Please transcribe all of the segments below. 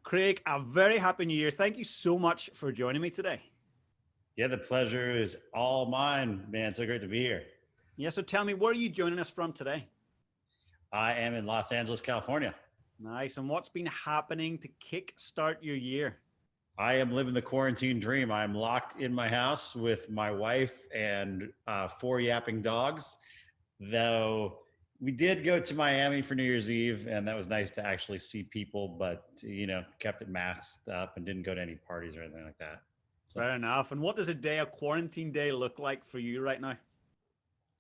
Craig, a very happy new year. Thank you so much for joining me today. Yeah, the pleasure is all mine, man. So great to be here. Yeah, so tell me, where are you joining us from today? I am in Los Angeles, California. Nice. And what's been happening to kickstart your year? I am living the quarantine dream. I'm locked in my house with my wife and four yapping dogs. Though we did go to Miami for New Year's Eve, and that was nice to actually see people, but kept it masked up and didn't go to any parties or anything like that. So Fair enough. And what does a quarantine day look like for you right now?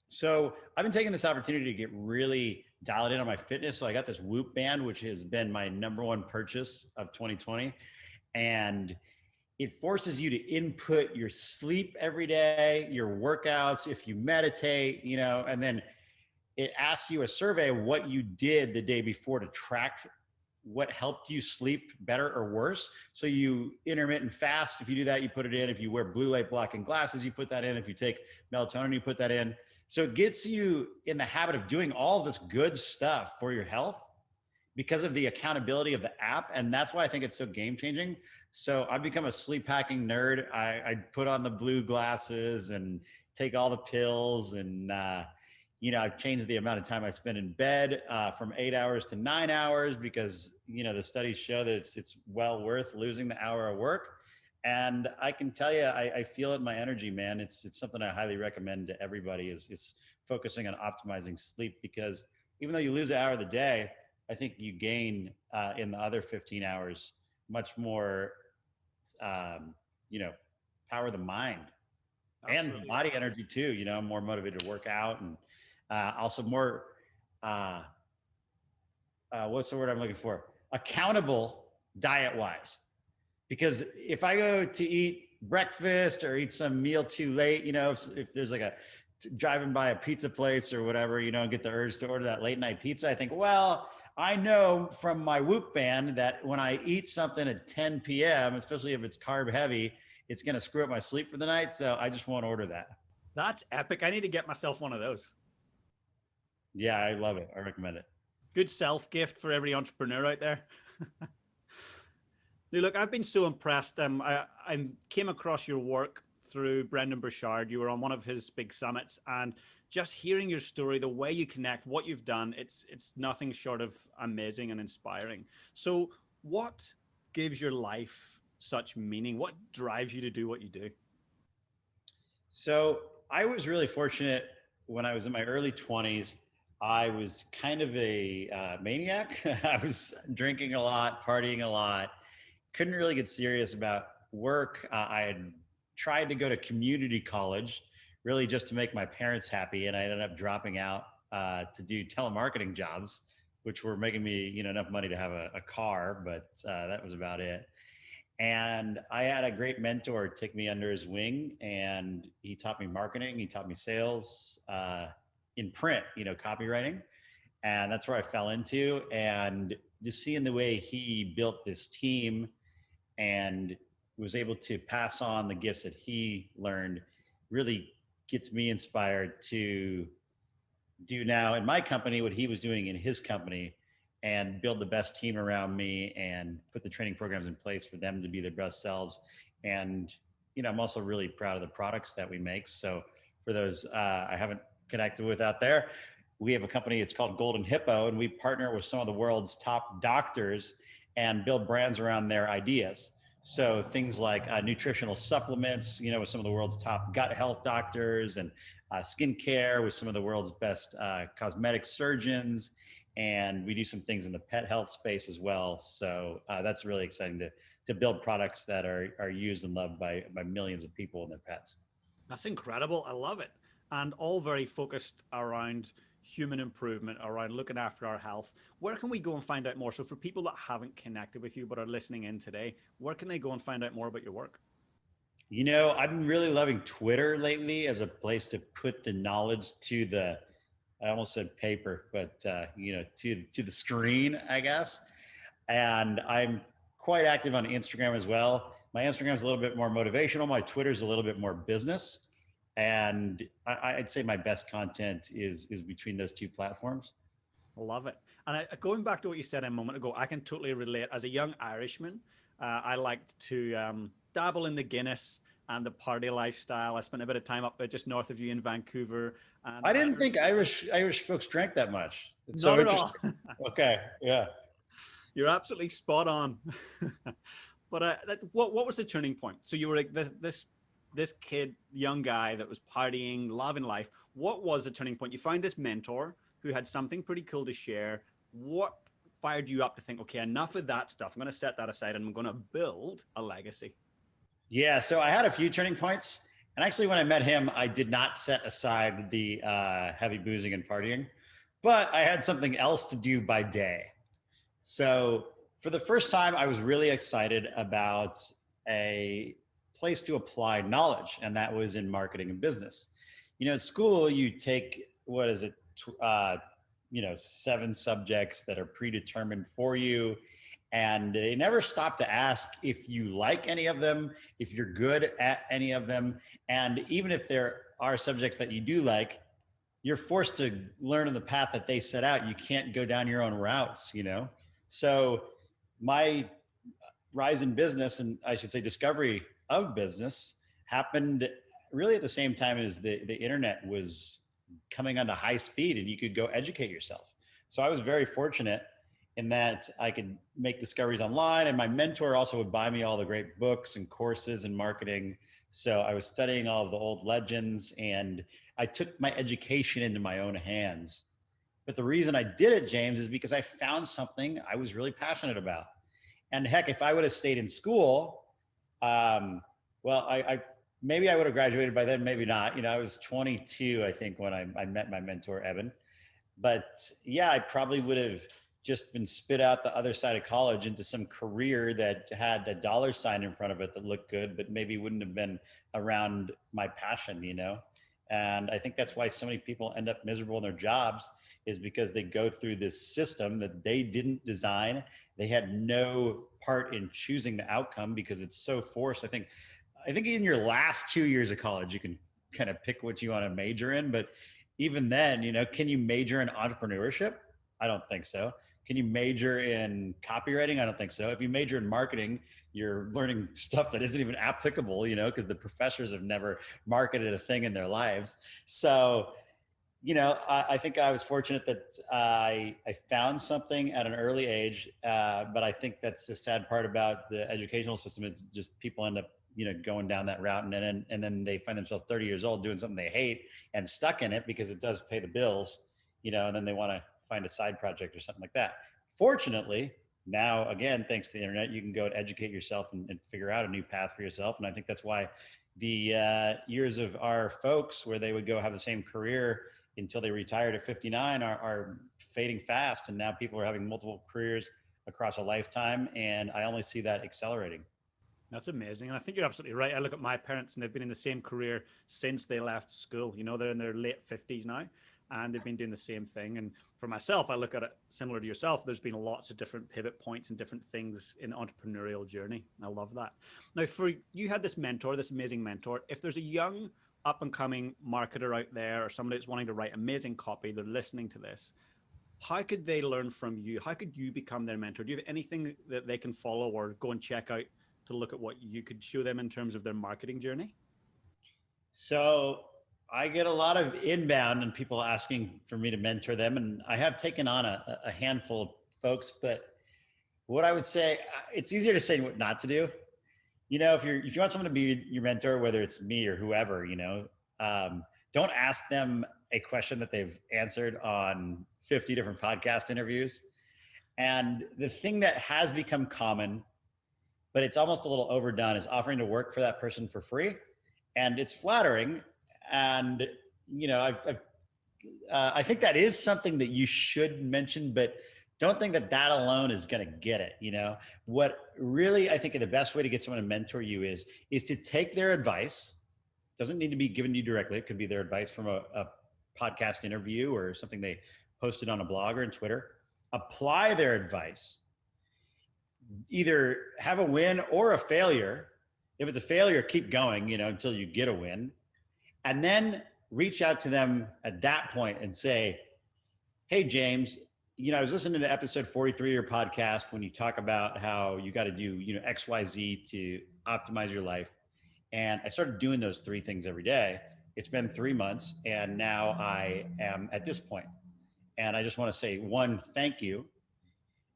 So I've been taking this opportunity to get really dialed in on my fitness. So I got this Whoop band, which has been my number one purchase of 2020. And it forces you to input your sleep every day, your workouts, if you meditate, and then it asks you a survey of what you did the day before to track what helped you sleep better or worse. So you intermittent fast, if you do that, you put it in. If you wear blue light blocking glasses, you put that in. If you take melatonin, you put that in. So it gets you in the habit of doing all this good stuff for your health because of the accountability of the app. And that's why I think it's so game changing. So I've become a sleep hacking nerd. I put on the blue glasses and take all the pills and, I've changed the amount of time I spend in bed from 8 hours to 9 hours because, the studies show that it's well worth losing the hour of work. And I can tell you, I feel it in my energy, man. It's something I highly recommend to everybody is focusing on optimizing sleep because even though you lose an hour of the day, I think you gain in the other 15 hours much more, power of the mind. Absolutely. And body energy too. I'm more motivated to work out and also more, what's the word I'm looking for? Accountable diet wise. Because if I go to eat breakfast or eat some meal too late, if there's like driving by a pizza place or whatever, and get the urge to order that late night pizza, I think, well, I know from my Whoop band that when I eat something at 10 p.m., especially if it's carb heavy, it's going to screw up my sleep for the night. So I just won't order that. That's epic. I need to get myself one of those. Yeah, I love it. I recommend it. Good self gift for every entrepreneur out there. Now, look, I've been so impressed. I came across your work through Brendan Burchard. You were on one of his big summits, and just hearing your story, the way you connect, what you've done, it's nothing short of amazing and inspiring. So what gives your life such meaning? What drives you to do what you do? So I was really fortunate when I was in my early 20s. I was kind of a maniac. I was drinking a lot, partying a lot, couldn't really get serious about work. I had tried to go to community college really just to make my parents happy. And I ended up dropping out to do telemarketing jobs, which were making me enough money to have a car, but that was about it. And I had a great mentor take me under his wing, and he taught me marketing. He taught me sales in print, copywriting. And that's where I fell into. And just seeing the way he built this team and was able to pass on the gifts that he learned really gets me inspired to do now in my company what he was doing in his company and build the best team around me and put the training programs in place for them to be their best selves. And, I'm also really proud of the products that we make. So for those I haven't connected with out there, we have a company, it's called Golden Hippo, and we partner with some of the world's top doctors and build brands around their ideas. So things like nutritional supplements, with some of the world's top gut health doctors, and skincare with some of the world's best cosmetic surgeons. And we do some things in the pet health space as well. So that's really exciting to build products that are used and loved by millions of people and their pets. That's incredible. I love it. And all very focused around human improvement, around looking after our health. Where can we go and find out more? So for people that haven't connected with you but are listening in today, where can they go and find out more about your work? I've been really loving Twitter lately as a place to put the knowledge to the, I almost said paper, but to the screen, I guess. And I'm quite active on Instagram as well. My Instagram is a little bit more motivational. My Twitter is a little bit more business. And I'd say my best content is between those two platforms. I love it. And going back to what you said a moment ago, I can totally relate. As a young Irishman, I liked to dabble in the Guinness and the party lifestyle. I spent a bit of time up just north of you in Vancouver. And I didn't think Irish folks drank that much. It's so not at all. interesting. Okay, yeah. You're absolutely spot on. But what was the turning point? So you were like this kid, young guy that was partying, loving life. What was the turning point? You found this mentor who had something pretty cool to share. What fired you up to think, okay, enough of that stuff. I'm going to set that aside and I'm going to build a legacy? Yeah, so I had a few turning points. And actually, when I met him, I did not set aside the heavy boozing and partying, but I had something else to do by day. So for the first time, I was really excited about a place to apply knowledge, and that was in marketing and business. You know, at school, you take, what is it, 7 subjects that are predetermined for you. And they never stop to ask if you like any of them, if you're good at any of them. And even if there are subjects that you do like, you're forced to learn on the path that they set out. You can't go down your own routes, you know? So my rise in business, and I should say discovery of business, happened really at the same time as the internet was coming onto high speed and you could go educate yourself. So I was very fortunate in that I could make discoveries online, and my mentor also would buy me all the great books and courses in marketing. So I was studying all of the old legends, and I took my education into my own hands. But the reason I did it, James, is because I found something I was really passionate about. And heck, if I would have stayed in school, I maybe I would have graduated by then, maybe not. You know, I was 22, I think, when I met my mentor, Evan. But yeah, I probably would have just been spit out the other side of college into some career that had a dollar sign in front of it that looked good, but maybe wouldn't have been around my passion, you know? And I think that's why so many people end up miserable in their jobs, is because they go through this system that they didn't design. They had no part in choosing the outcome because it's so forced. I think in your last 2 years of college, you can kind of pick what you want to major in, but even then, you know, can you major in entrepreneurship? I don't think so. Can you major in copywriting? I don't think so. If you major in marketing, you're learning stuff that isn't even applicable, you know, because the professors have never marketed a thing in their lives. So, you know, I think I was fortunate that I found something at an early age, but I think that's the sad part about the educational system. It's just people end up, you know, going down that route, and then they find themselves 30 years old doing something they hate and stuck in it because it does pay the bills, you know, and then they want to find a side project or something like that. Fortunately, now, again, thanks to the internet, you can go and educate yourself and figure out a new path for yourself. And I think that's why the years of our folks where they would go have the same career until they retired at 59 are fading fast. And now people are having multiple careers across a lifetime. And I only see that accelerating. That's amazing. And I think you're absolutely right. I look at my parents and they've been in the same career since they left school. You know, they're in their late 50s now and they've been doing the same thing. And for myself, I look at it similar to yourself. There's been lots of different pivot points and different things in the entrepreneurial journey. I love that. Now, for you had this mentor, this amazing mentor. If there's a young up and coming marketer out there or somebody that's wanting to write amazing copy, they're listening to this, how could they learn from you? How could you become their mentor? Do you have anything that they can follow or go and check out to look at what you could show them in terms of their marketing journey? So I get a lot of inbound and people asking for me to mentor them. And I have taken on a handful of folks, but what I would say, it's easier to say what not to do. You know, if you want someone to be your mentor, whether it's me or whoever, you know, don't ask them a question that they've answered on 50 different podcast interviews. And the thing that has become common, but it's almost a little overdone, is offering to work for that person for free. And it's flattering. And, you know, I think that is something that you should mention, but don't think that that alone is going to get it. You know, what really, I think the best way to get someone to mentor you is to take their advice. Doesn't need to be given to you directly. It could be their advice from a podcast interview or something they posted on a blog or on Twitter. Apply their advice. Either have a win or a failure. If it's a failure, keep going, you know, until you get a win. And then reach out to them at that point and say, hey, James, I was listening to episode 43 of your podcast when you talk about how you got to do, XYZ to optimize your life. And I started doing those three things every day. It's been 3 months, and now I am at this point. And I just want to say, one, thank you.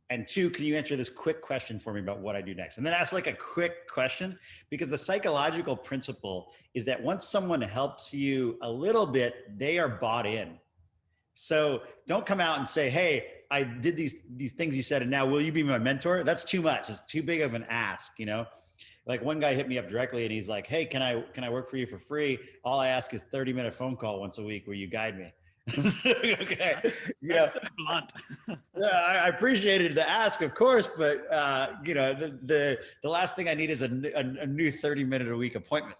And two, can you answer this quick question for me about what I do next? And then ask like a quick question, because the psychological principle is that once someone helps you a little bit, they are bought in. So don't come out and say, hey, I did these things you said, and now will you be my mentor? That's too much. It's too big of an ask, Like one guy hit me up directly and he's like, hey, can I work for you for free? All I ask is 30-minute phone call once a week where you guide me. Okay. That's so blunt. Yeah, I appreciated the ask, of course, but the last thing I need is a new 30-minute a week appointment,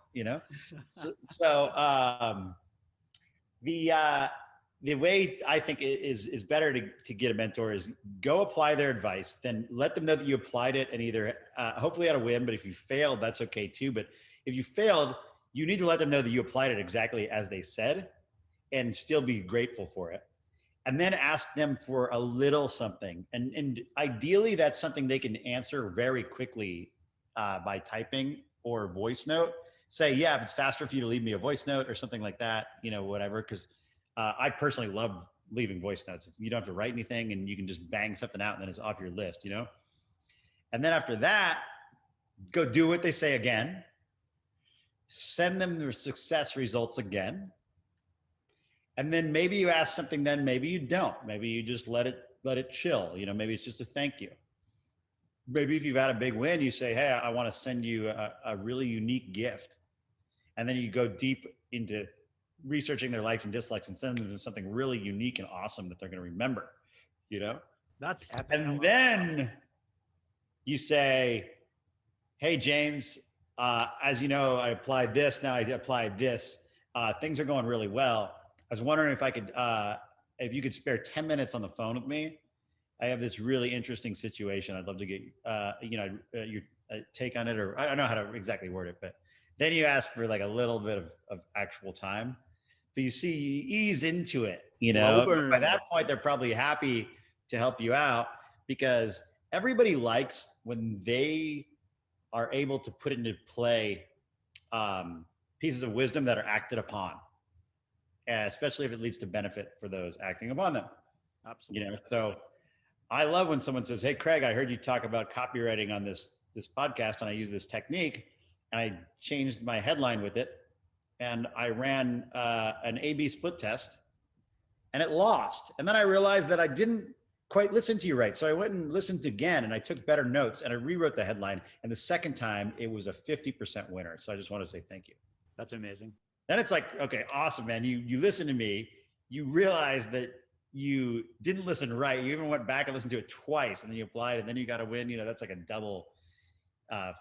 So the way I think is better to get a mentor is go apply their advice, then let them know that you applied it, and either hopefully had a win, but if you failed, that's okay too. But if you failed, you need to let them know that you applied it exactly as they said and still be grateful for it. And then ask them for a little something. And ideally that's something they can answer very quickly by typing or voice note. Say, yeah, if it's faster for you to leave me a voice note or something like that, whatever. Because I personally love leaving voice notes. You don't have to write anything and you can just bang something out and then it's off your list, And then after that, go do what they say again. Send them their success results again. And then maybe you ask something, then maybe you don't. Maybe you just let it chill. Maybe it's just a thank you. Maybe if you've had a big win, you say, hey, I want to send you a really unique gift. And then you go deep into researching their likes and dislikes and send them something really unique and awesome that they're going to remember, That's epic. And then you say, hey, James, as you know, I applied this. Now I applied this. Things are going really well. I was wondering if you could spare 10 minutes on the phone with me. I have this really interesting situation. I'd love to get, your take on it, or I don't know how to exactly word it, but then you ask for like a little bit of actual time, but you see, you ease into it, By that point, they're probably happy to help you out because everybody likes when they are able to put into play pieces of wisdom that are acted upon. Especially if it leads to benefit for those acting upon them. Absolutely. So I love when someone says, hey, Craig, I heard you talk about copywriting on this podcast and I use this technique and I changed my headline with it and I ran an A/B split test and it lost. And then I realized that I didn't quite listen to you right. So I went and listened again and I took better notes and I rewrote the headline. And the second time it was a 50% winner. So I just want to say thank you. That's amazing. Then it's like, okay, awesome, man. You listen to me, you realize that you didn't listen right. You even went back and listened to it twice and then you applied and then you got to win. That's like a double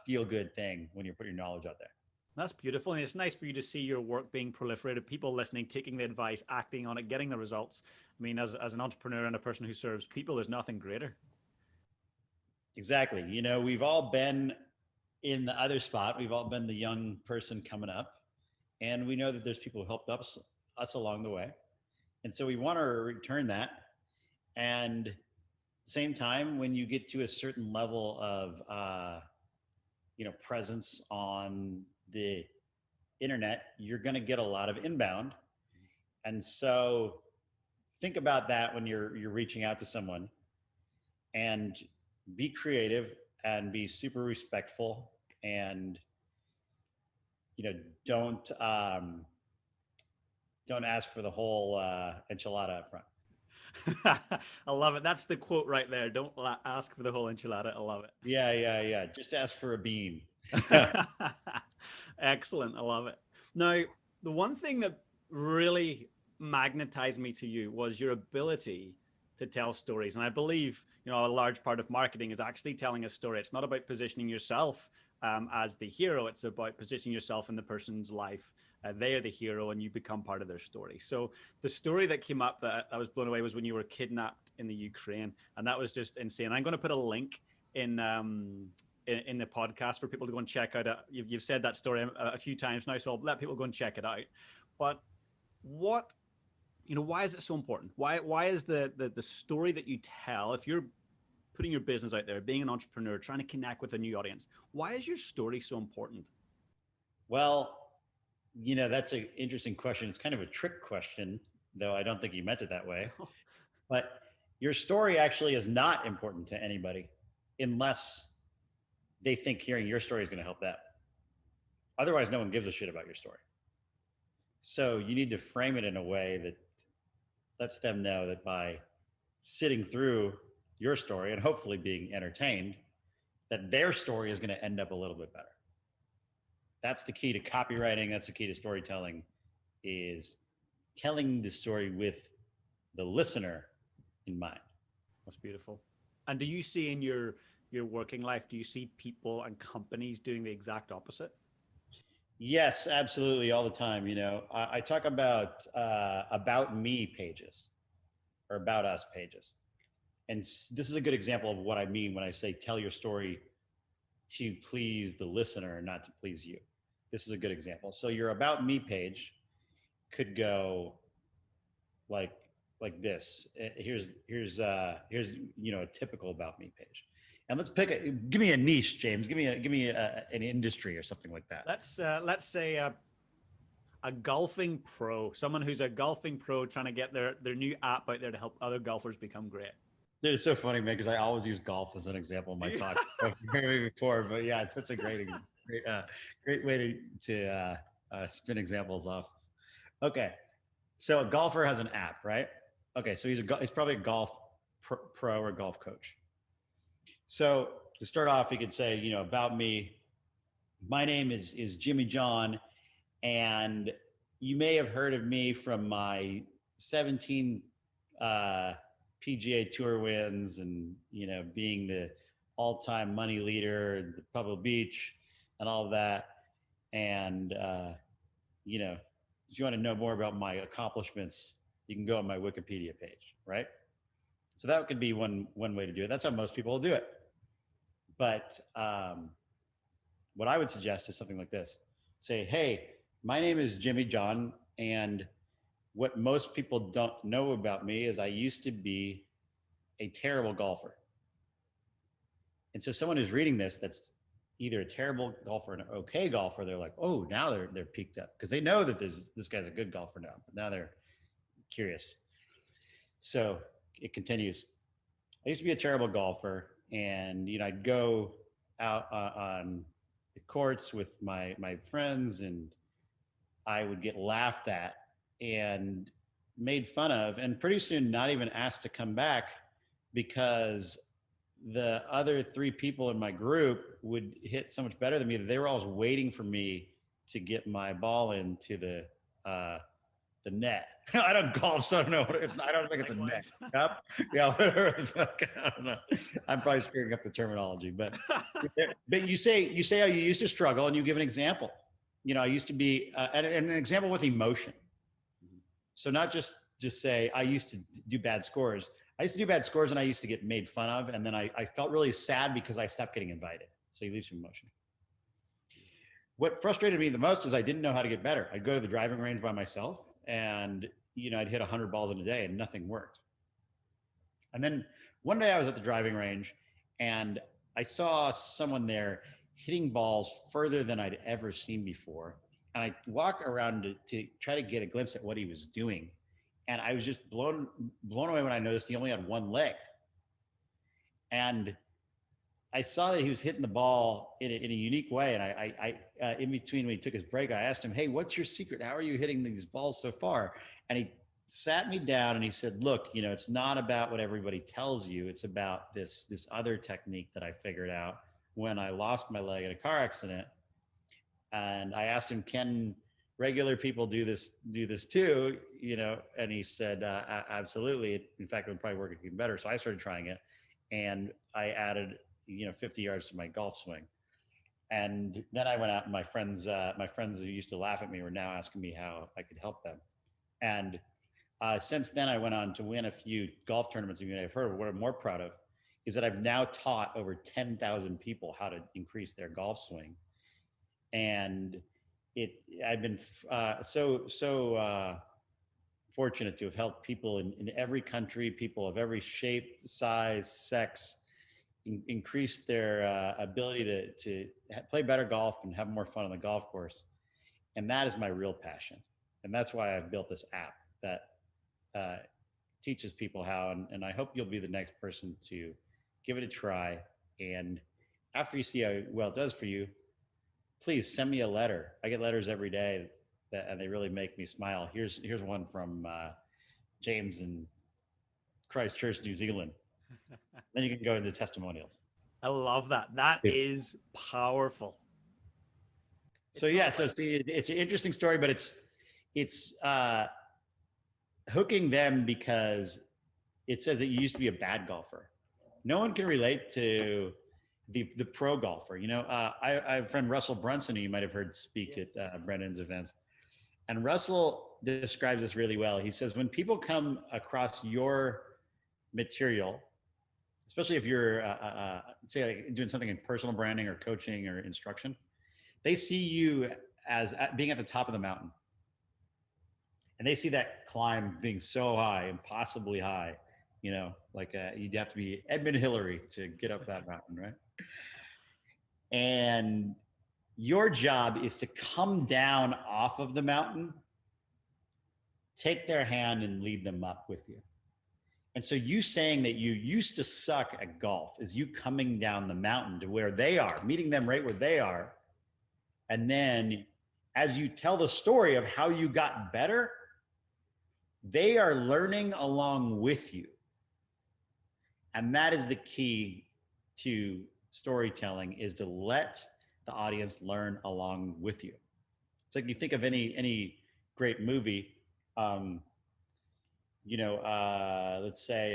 feel good thing when you put your knowledge out there. That's beautiful. And it's nice for you to see your work being proliferated, people listening, taking the advice, acting on it, getting the results. I mean, as an entrepreneur and a person who serves people, there's nothing greater. Exactly. We've all been in the other spot. We've all been the young person coming up. And we know that there's people who helped us along the way. And so we want to return that. And same time, when you get to a certain level of, presence on the internet, you're going to get a lot of inbound. And so think about that when you're reaching out to someone, and be creative and be super respectful, and don't ask for the whole enchilada up front. I love it. That's the quote right there. Don't ask for the whole enchilada. I love it. Yeah. Just ask for a bean. Excellent. I love it. Now, the one thing that really magnetized me to you was your ability to tell stories. And I believe, a large part of marketing is actually telling a story. It's not about positioning yourself as the hero. It's about positioning yourself in the person's life. They're the hero and you become part of their story. So the story that came up that I was blown away was when you were kidnapped in the Ukraine. And that was just insane. I'm going to put a link in the podcast for people to go and check out. You've said that story a few times now, so I'll let people go and check it out. But what why is it so important? Why is the story that you tell, if you're putting your business out there, being an entrepreneur, trying to connect with a new audience, why is your story so important? Well, that's an interesting question. It's kind of a trick question, though I don't think you meant it that way. But your story actually is not important to anybody unless they think hearing your story is going to help them. Otherwise, no one gives a shit about your story. So you need to frame it in a way that lets them know that by sitting through your story and hopefully being entertained, that their story is going to end up a little bit better. That's the key to copywriting. That's the key to storytelling, is telling the story with the listener in mind. That's beautiful. And do you see in your working life, do you see people and companies doing the exact opposite? Yes, absolutely, all the time. I talk about me pages or about us pages, and this is a good example of what I mean when I say tell your story to please the listener and not to please you. This is a good example. So your about me page could go like this. Here's a typical about me page. And let's give me a niche, James. Give me an industry or something like that. Let's say a golfing pro, someone who's a golfing pro trying to get their new app out there to help other golfers become great. Dude, it's so funny, man, because I always use golf as an example in my talk before. But yeah, it's such a great way to spin examples off. Okay, so a golfer has an app, right? Okay, so he's probably a golf pro or golf coach. So to start off, he could say, about me. My name is Jimmy John, and you may have heard of me from my 17 PGA Tour wins, and being the all-time money leader at the Pebble Beach, and all of that. And if you want to know more about my accomplishments, you can go on my Wikipedia page, right? So that could be one way to do it. That's how most people will do it. But what I would suggest is something like this. Say, hey, my name is Jimmy John, and what most people don't know about me is I used to be a terrible golfer. And so someone who's reading this that's either a terrible golfer or an okay golfer, they're like, oh, now they're peaked up, because they know that this guy's a good golfer now, but now they're curious. So it continues. I used to be a terrible golfer, and I'd go out on the courts with my friends, and I would get laughed at and made fun of, and pretty soon not even asked to come back, because the other three people in my group would hit so much better than me that they were always waiting for me to get my ball into the net. I don't golf, so I don't know what it's. I don't think it's a net. Yep. Yeah. I don't know. I'm probably screwing up the terminology, but you say how you used to struggle, and you give an example. I used to be and an example with emotion. So not just say I used to do bad scores. I used to do bad scores, and I used to get made fun of, and then I felt really sad because I stopped getting invited. So you leave some emotion. What frustrated me the most is I didn't know how to get better. I'd go to the driving range by myself, and I'd hit 100 balls in a day, and nothing worked. And then one day I was at the driving range, and I saw someone there hitting balls further than I'd ever seen before. And I walk around to try to get a glimpse at what he was doing. And I was just blown away when I noticed he only had one leg. And I saw that he was hitting the ball in a unique way. And I in between when he took his break, I asked him, hey, what's your secret? How are you hitting these balls so far? And he sat me down and he said, look, it's not about what everybody tells you. It's about this other technique that I figured out when I lost my leg in a car accident. And I asked him, can regular people do this too? And he said, absolutely. In fact, it would probably work even better. So I started trying it, and I added, 50 yards to my golf swing. And then I went out, and my friends who used to laugh at me were now asking me how I could help them. And since then, I went on to win a few golf tournaments. You may have heard of. What I'm more proud of is that I've now taught over 10,000 people how to increase their golf swing. And I've been so fortunate to have helped people in every country, people of every shape, size, sex, increase their ability to play better golf and have more fun on the golf course. And that is my real passion. And that's why I've built this app that teaches people how. And I hope you'll be the next person to give it a try. And after you see how well it does for you, please send me a letter. I get letters every day and they really make me smile. Here's one from James in Christchurch, New Zealand. Then you can go into testimonials. I love that. That is powerful. So yeah, so it's an interesting story, but it's hooking them because it says that you used to be a bad golfer. No one can relate to the pro golfer. You know, I have a friend, Russell Brunson, who you might have heard speak at Brendan's events. And Russell describes this really well. He says, when people come across your material, especially if you're, say, like doing something in personal branding or coaching or instruction, they see you as being at the top of the mountain. And they see that climb being so high, impossibly high, you know, like you'd have to be Edmund Hillary to get up that mountain, right? And your job is to come down off of the mountain, take their hand and lead them up with you. And so you saying that you used to suck at golf is you coming down the mountain to where they are, meeting them right where they are. And then as you tell the story of how you got better, they are learning along with you. And that is the key to storytelling, is to let the audience learn along with you. It's like you think of any great movie, you know, let's say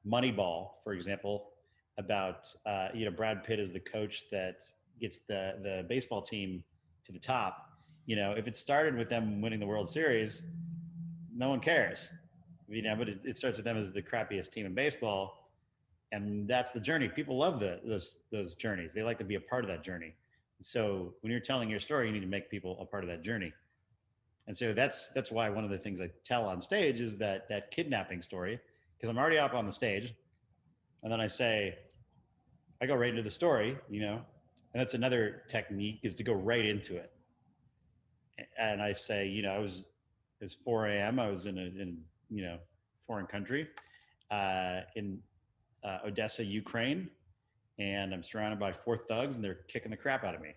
Moneyball, for example, about, you know, Brad Pitt is the coach that gets the baseball team to the top. You know, if it started with them winning the World Series, no one cares, you know, but it starts with them as the crappiest team in baseball. And that's the journey. People love those journeys. They like to be a part of that journey. So when you're telling your story, you need to make people a part of that journey. And so that's why one of the things I tell on stage is that kidnapping story, because I'm already up on the stage. And then I go right into the story, you know, and that's another technique, is to go right into it. And I say, you know, it's 4 a.m. I was in you know, foreign country, in Odessa, Ukraine, and I'm surrounded by 4 thugs and they're kicking the crap out of me.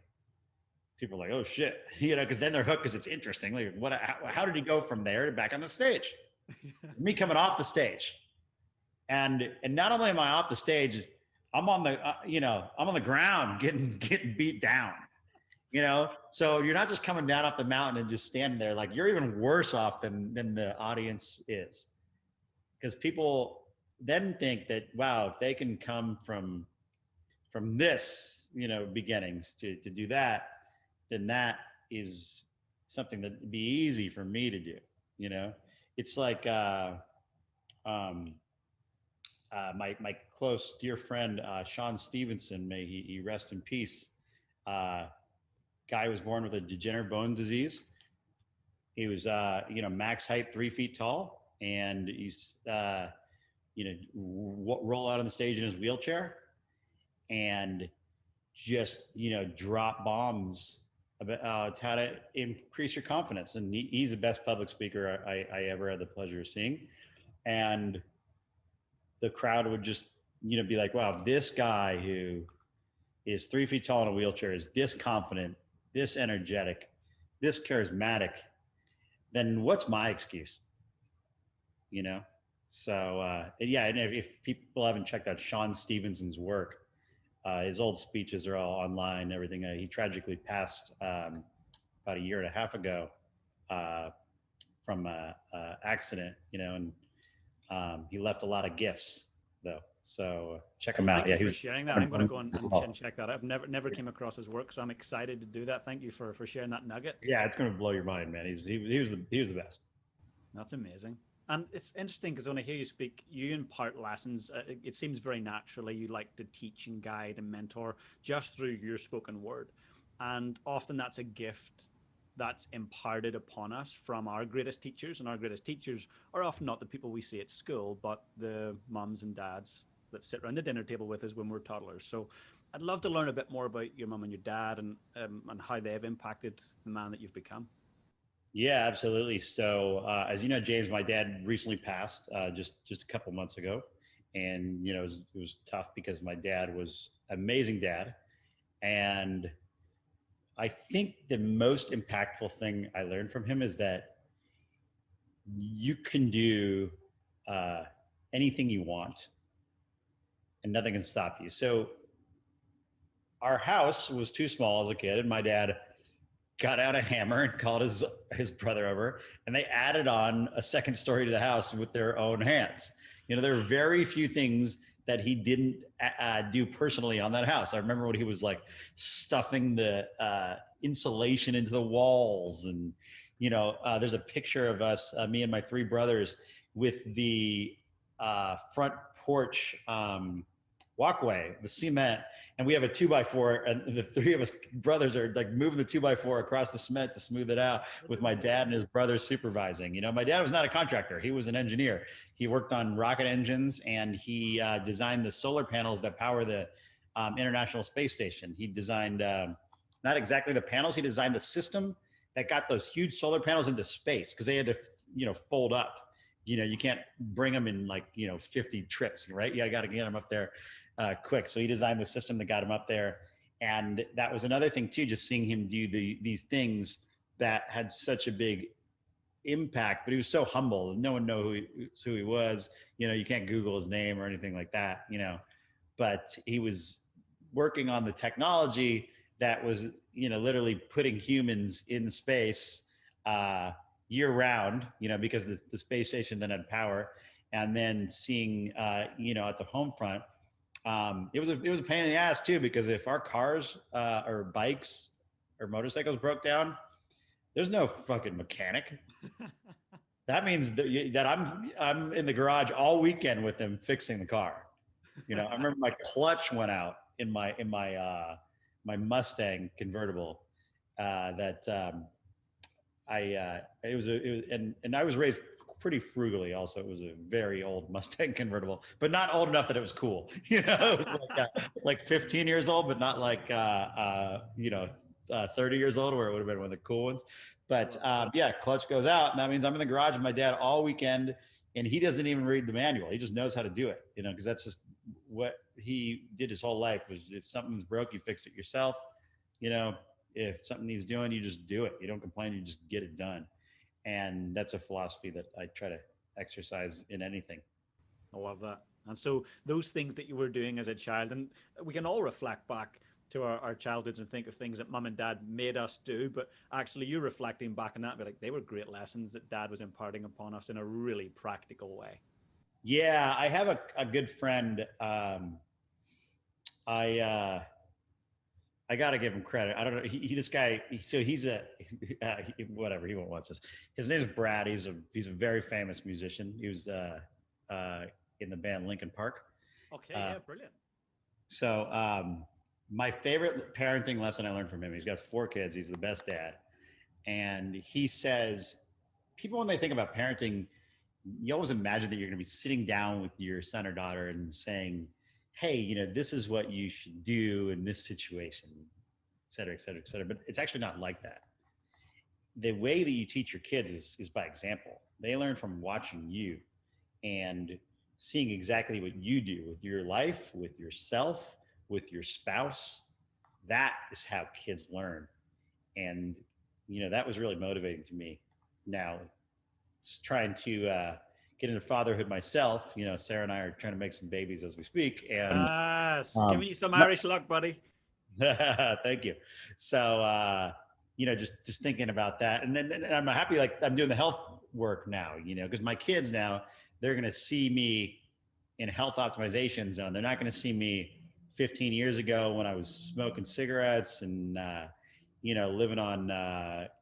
People are like, oh shit, you know, because then they're hooked because it's interesting. Like, how did he go from there to back on the stage? Me coming off the stage, and not only am I off the stage, I'm on the you know, I'm on the ground getting beat down. You know, so you're not just coming down off the mountain and just standing there. Like, you're even worse off than the audience is, because people then think that, wow, if they can come from this, you know, beginnings to do that, then that is something that'd be easy for me to do. You know, it's like my close dear friend Sean Stevenson, may he rest in peace. Guy was born with a degenerative bone disease. He was you know, max height 3 feet tall, and he's you know, roll out on the stage in his wheelchair and just, you know, drop bombs about how to increase your confidence. And he's the best public speaker I ever had the pleasure of seeing. And the crowd would just, you know, be like, wow, this guy who is 3 feet tall in a wheelchair is this confident, this energetic, this charismatic, then what's my excuse? You know? So yeah, and if people haven't checked out Sean Stevenson's work, his old speeches are all online, everything. He tragically passed about 1.5 years ago from an accident, you know, and he left a lot of gifts though. So check him out. Thank you Yeah, for sharing that. I'm going to go and check that out. I've never came across his work, so I'm excited to do that. Thank you for sharing that nugget. Yeah, it's going to blow your mind, man. He was the best. That's amazing. And it's interesting because when I hear you speak, you impart lessons. It seems very naturally you like to teach and guide and mentor just through your spoken word. And often that's a gift that's imparted upon us from our greatest teachers. And our greatest teachers are often not the people we see at school, but the mums and dads that sit around the dinner table with us when we're toddlers. So I'd love to learn a bit more about your mum and your dad, and how they've impacted the man that you've become. Yeah, absolutely. So, as you know, James, my dad recently passed just a couple months ago, and it was tough because my dad was an amazing dad, and I think the most impactful thing I learned from him is that you can do uh, anything you want, and nothing can stop you. So, our house was too small as a kid, and my dad got out a hammer and called his brother over, and they added on a second story to the house with their own hands. There are very few things that he didn't do personally on that house. I remember when he was like stuffing the insulation into the walls, and there's a picture of us, me and my three brothers, with the front porch walkway, the cement, and we have a 2x4, and the three of us brothers are like moving the 2x4 across the cement to smooth it out, with my dad and his brothers supervising. My dad was not a contractor. He was an engineer. He worked on rocket engines, and he designed the solar panels that power the International Space Station. He designed not exactly the panels. He designed the system that got those huge solar panels into space, because they had to, fold up. You can't bring them in 50 trips, right? Yeah, I got to get them up there quick. So he designed the system that got him up there. And that was another thing too, just seeing him do these things that had such a big impact, but he was so humble. No one knew who he was. You can't Google his name or anything like that, but he was working on the technology that was, literally putting humans in space year round, because the space station then had power. And then seeing, at the home front, it was a pain in the ass too, because if our cars or bikes or motorcycles broke down, there's no fucking mechanic. That means that I'm in the garage all weekend with them fixing the car. I remember my clutch went out in my my Mustang convertible. That it was and I was raised pretty frugally. Also, it was a very old Mustang convertible, but not old enough that it was cool. It was like 15 years old, but not like 30 years old, where it would have been one of the cool ones. But yeah, clutch goes out, and that means I'm in the garage with my dad all weekend, and he doesn't even read the manual. He just knows how to do it, because that's just what he did his whole life. Was if something's broke, you fix it yourself. If something needs doing, you just do it. You don't complain, you just get it done. And that's a philosophy that I try to exercise in anything. I love that. And so those things that you were doing as a child, and we can all reflect back to our childhoods and think of things that mum and dad made us do, but actually you're reflecting back on that, but like they were great lessons that dad was imparting upon us in a really practical way. Yeah, I have a good friend. I got to give him credit. I don't know. This guy, he's whatever, he won't watch this. His name is Brad. He's a very famous musician. He was in the band Linkin Park. Okay, yeah, brilliant. So my favorite parenting lesson I learned from him, he's got 4 kids. He's the best dad. And he says, people, when they think about parenting, you always imagine that you're going to be sitting down with your son or daughter and saying, hey, this is what you should do in this situation, et cetera, et cetera, et cetera. But it's actually not like that. The way that you teach your kids is by example. They learn from watching you and seeing exactly what you do with your life, with yourself, with your spouse. That is how kids learn. And, that was really motivating to me. Now, just trying to get into fatherhood myself. Sarah and I are trying to make some babies as we speak. And giving you some Irish luck, buddy. Thank you. So, just thinking about that, and then I'm happy, like I'm doing the health work now, because my kids now, they're going to see me in health optimization zone. They're not going to see me 15 years ago when I was smoking cigarettes and, living on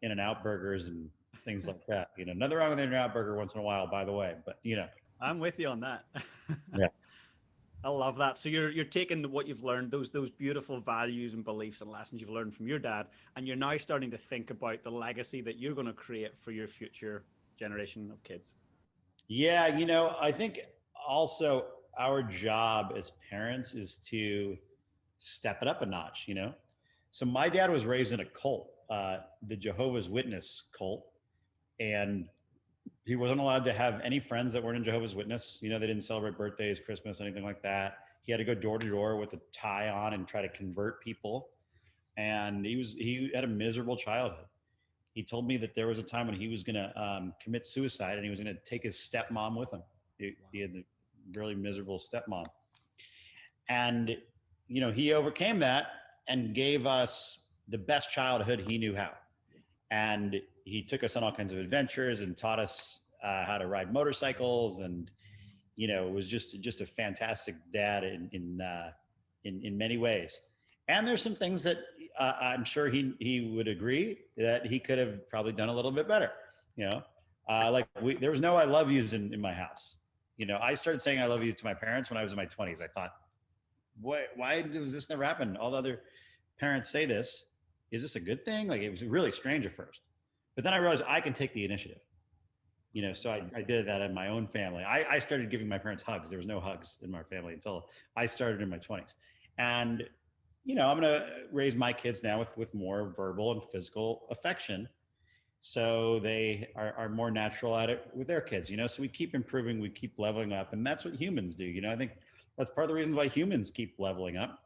In-N-Out burgers and things like that. Nothing wrong with In-N-Out burger once in a while, by the way, but I'm with you on that. Yeah. I love that. So you're taking what you've learned, those beautiful values and beliefs and lessons you've learned from your dad, and you're now starting to think about the legacy that you're going to create for your future generation of kids. Yeah, I think also our job as parents is to step it up a notch. So my dad was raised in a cult, the Jehovah's Witness cult, and he wasn't allowed to have any friends that weren't in Jehovah's Witness. They didn't celebrate birthdays, Christmas, anything like that. He had to go door to door with a tie on and try to convert people. And he had a miserable childhood. He told me that there was a time when he was going to commit suicide, and he was going to take his stepmom with him. He had a really miserable stepmom. And, he overcame that and gave us the best childhood he knew how. And he took us on all kinds of adventures and taught us how to ride motorcycles, and was just a fantastic dad in many ways. And there's some things that I'm sure he would agree that he could have probably done a little bit better. There was no "I love yous" in my house. I started saying "I love you" to my parents when I was in my 20s. I thought, why does this never happen? All the other parents say this. Is this a good thing? Like, it was really strange at first, but then I realized I can take the initiative. So I did that in my own family. I started giving my parents hugs. There was no hugs in my family until I started in my 20s. And, I'm going to raise my kids now with more verbal and physical affection. So they are more natural at it with their kids, so we keep improving, we keep leveling up. And that's what humans do. I think that's part of the reason why humans keep leveling up.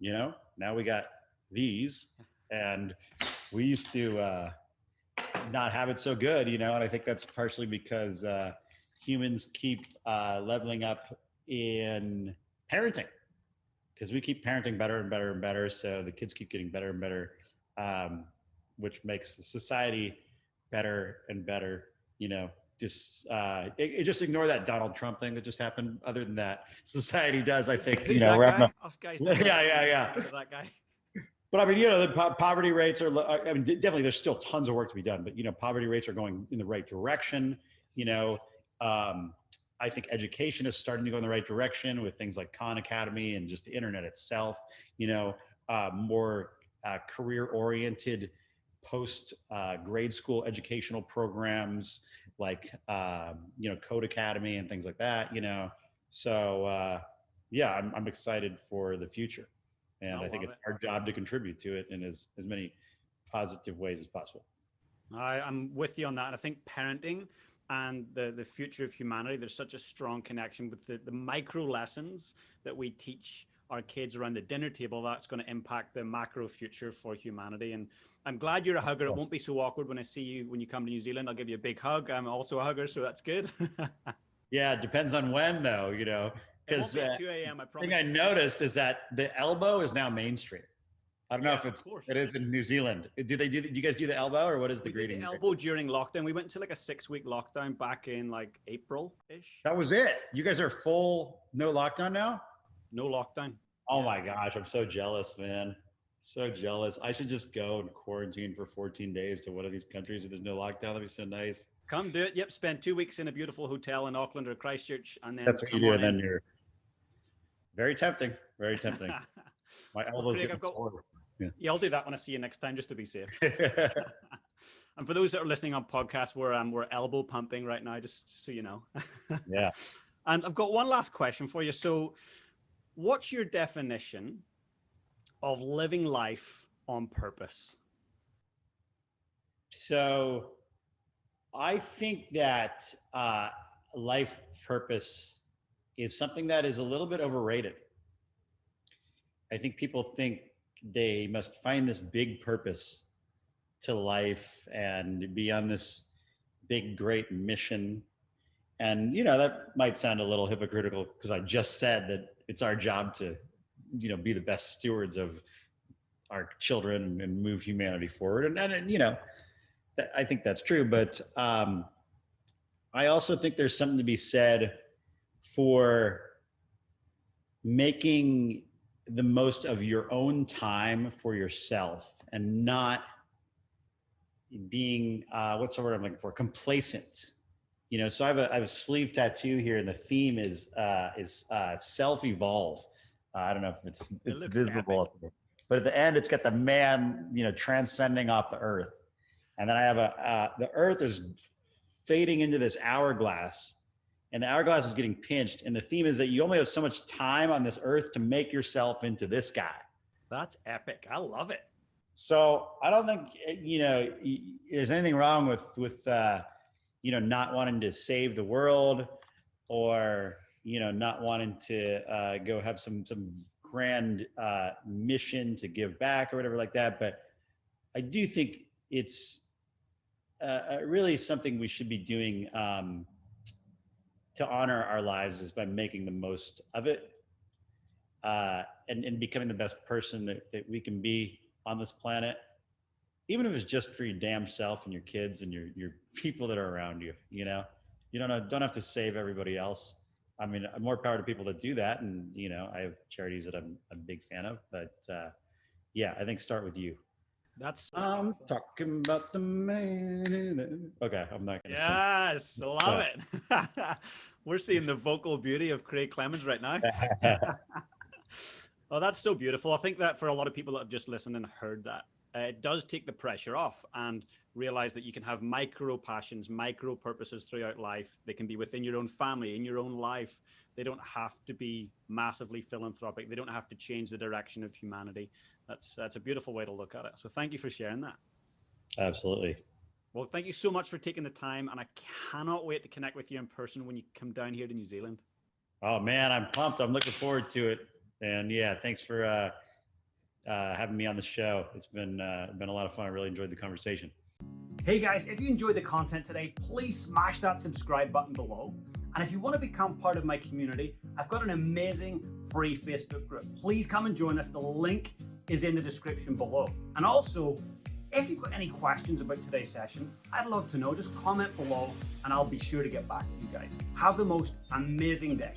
Now we got these, and we used to not have it so good, and I think that's partially because humans keep leveling up in parenting, because we keep parenting better and better and better. So the kids keep getting better and better, which makes the society better and better. Just ignore that Donald Trump thing that just happened. Other than that, society does, I think. Who's that guy? Us guys. Yeah. That guy. But I mean, the poverty rates are, definitely there's still tons of work to be done, but, poverty rates are going in the right direction. I think education is starting to go in the right direction with things like Khan Academy and just the internet itself, more career-oriented post grade school educational programs like, Code Academy and things like that, So yeah, I'm excited for the future. And I think it's our job to contribute to it in as many positive ways as possible. I'm with you on that. And I think parenting and the future of humanity, there's such a strong connection with the micro lessons that we teach our kids around the dinner table. That's going to impact the macro future for humanity. And I'm glad you're a hugger. It won't be so awkward when I see you when you come to New Zealand. I'll give you a big hug. I'm also a hugger, so that's good. Yeah, it depends on when, though, because the thing I noticed is that the elbow is now mainstream. I don't know if it is in New Zealand. Do you guys do the elbow, or what is the greeting? The elbow during lockdown. We went to like a 6-week lockdown back in like April-ish. That was it. You guys are full no lockdown now? No lockdown. Oh my gosh, I'm so jealous, man. So jealous. I should just go and quarantine for 14 days to one of these countries where there's no lockdown. That'd be so nice. Come do it. Yep, spend 2 weeks in a beautiful hotel in Auckland or Christchurch, and then that's what you do. And then you're very tempting. Very tempting. My elbows get sore. Yeah, I'll do that when I see you next time, just to be safe. And for those that are listening on podcast, we're elbow pumping right now, just so you know. Yeah. And I've got one last question for you. So, what's your definition of living life on purpose? So, I think that life purpose is something that is a little bit overrated. I think people think they must find this big purpose to life and be on this big, great mission. And, that might sound a little hypocritical because I just said that it's our job to, be the best stewards of our children and move humanity forward. And I think that's true. But I also think there's something to be said for making the most of your own time for yourself and not being, what's the word I'm looking for? Complacent, So I have a sleeve tattoo here, and the theme is self-evolve. I don't know if it's visible up there, but at the end, it's got the man, transcending off the earth. And then I have the earth is fading into this hourglass, and the hourglass is getting pinched. And the theme is that you only have so much time on this earth to make yourself into this guy. That's epic. I love it. So I don't think, there's anything wrong with not wanting to save the world, or, not wanting to go have some grand mission to give back or whatever like that. But I do think it's really something we should be doing to honor our lives, is by making the most of it, and becoming the best person that we can be on this planet, even if it's just for your damn self and your kids and your people that are around you. You don't have to save everybody else. I mean, more power to people that do that. And, I have charities that I'm a big fan of, but yeah, I think start with you. I'm talking about the man. Okay, I'm not going to sing. Yes, love it. We're seeing the vocal beauty of Craig Clemens right now. Oh, that's so beautiful. I think that for a lot of people that have just listened and heard that, it does take the pressure off, and realize that you can have micro passions, micro purposes throughout life. They can be within your own family, in your own life. They don't have to be massively philanthropic. They don't have to change the direction of humanity. That's a beautiful way to look at it. So thank you for sharing that. Absolutely. Well, thank you so much for taking the time, and I cannot wait to connect with you in person when you come down here to New Zealand. Oh man, I'm pumped. I'm looking forward to it. And yeah, thanks for having me on the show. It's been a lot of fun. I really enjoyed the conversation. Hey guys, if you enjoyed the content today, please smash that subscribe button below. And if you want to become part of my community, I've got an amazing free Facebook group. Please come and join us. The link is in the description below. And also, if you've got any questions about today's session, I'd love to know. Just comment below and I'll be sure to get back to you guys. Have the most amazing day.